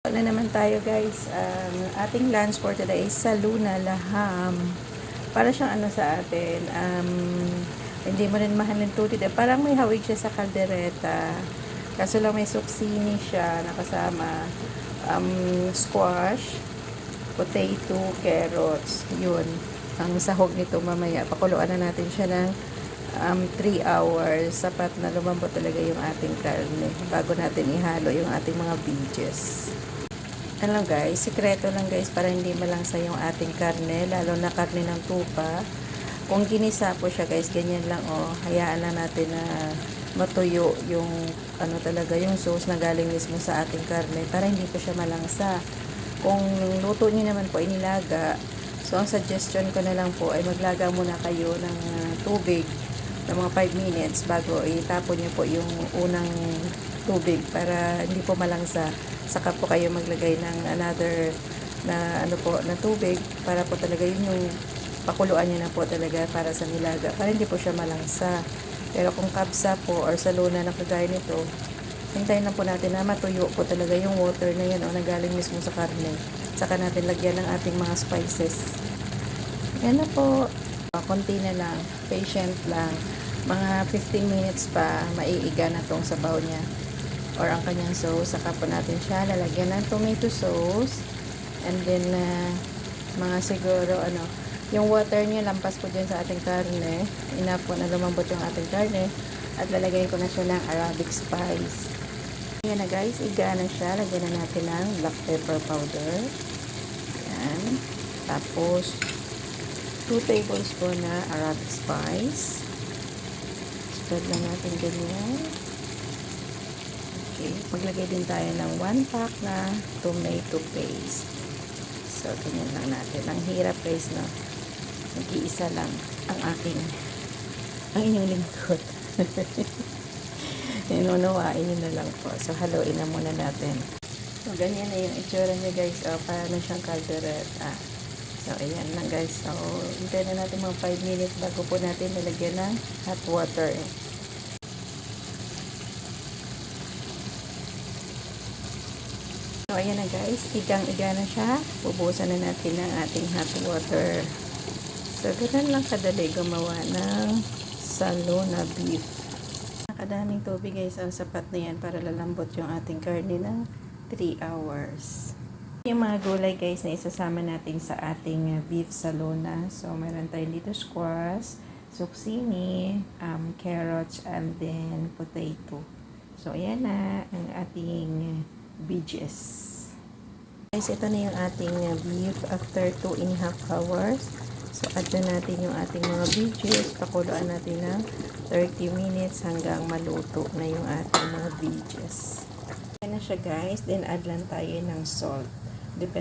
Na naman tayo guys, ating lunch for today is Saluna Laham. Para siyang ano sa atin, hindi mo rin mahal ng tuti. Parang may hawig siya sa kaldereta. Kaso lang may suksini siya, nakasama squash, potato, carrots. Yun, ang sahog nito mamaya. Pakuluan na natin siya ng 3 hours. Sapat na lumambot talaga yung ating karne bago natin ihalo yung ating mga veggies. Ano guys, sikreto lang guys para hindi malangsa yung ating karne, lalo na karne ng tupa. Kung ginisa po siya guys, ganyan lang hayaan lang natin na matuyo yung ano talaga, yung sauce na galing mismo sa ating karne para hindi po siya malangsa. Kung luto niyo naman po inilaga, so ang suggestion ko na lang po ay maglaga muna kayo ng tubig ng mga 5 minutes bago itapon niyo po yung unang tubig para hindi po malangsa. Saka po kayo maglagay ng another na ano po na tubig para po talaga yun yung pakuluan niyo na po talaga para sa nilaga para hindi po siya malangsa. Pero kung kabsa po or saluna na kagaya nito, hintayin na po natin na matuyo po talaga yung water na yan na galing mismo sa karne. Saka natin lagyan ng ating mga spices. Yan na po. Konti na lang, patient lang. Mga 15 minutes pa maiiga na tong sabaw niya or ang kanyang sauce. Saka po natin siya lalagyan ng tomato sauce and then mga siguro yung water niya lampas po dyan sa ating karne, enough po na lumambot yung ating karne at lalagyan ko na siya ng Arabic spice. Yan na guys, iga na siya. Lagyan na natin ng black pepper powder, yan, tapos 2 tablespoon na Arabic spice. Spread lang natin ganyan. Okay, maglagay din tayo ng 1 pack na tomato paste. So, ganyan lang natin. Ang hirap guys, no? Nag-iisa lang ang inyong lingkod. Inunawain nyo na lang po. So, haluin na muna natin. So, ganyan na yung itsura niya guys. Parang siyang caldereta. So, ayan lang guys. So, hintayin na natin mga 5 minutes bago po natin nalagyan ng hot water. So, ayan na guys. Igang-iga na siya. Bubusan na natin ang ating hot water. So, ganun lang kadali gumawa ng saluna beef. Nakadaming tubig guys. Ang sapat na yan para lalambot yung ating karne ng 3 hours. Yung mga gulay guys na isasama natin sa ating beef salona. So, meron tayo dito squash, zucchini, carrots, and then potato. So, ayan na ang ating veggies. Guys, ito na yung ating beef after 2.5 hours. So, add na natin yung ating mga veggies. Pakuluan natin ng 30 minutes hanggang maluto na yung ating mga veggies. Ayan na siya guys. Then, add lang tayo ng salt. Depende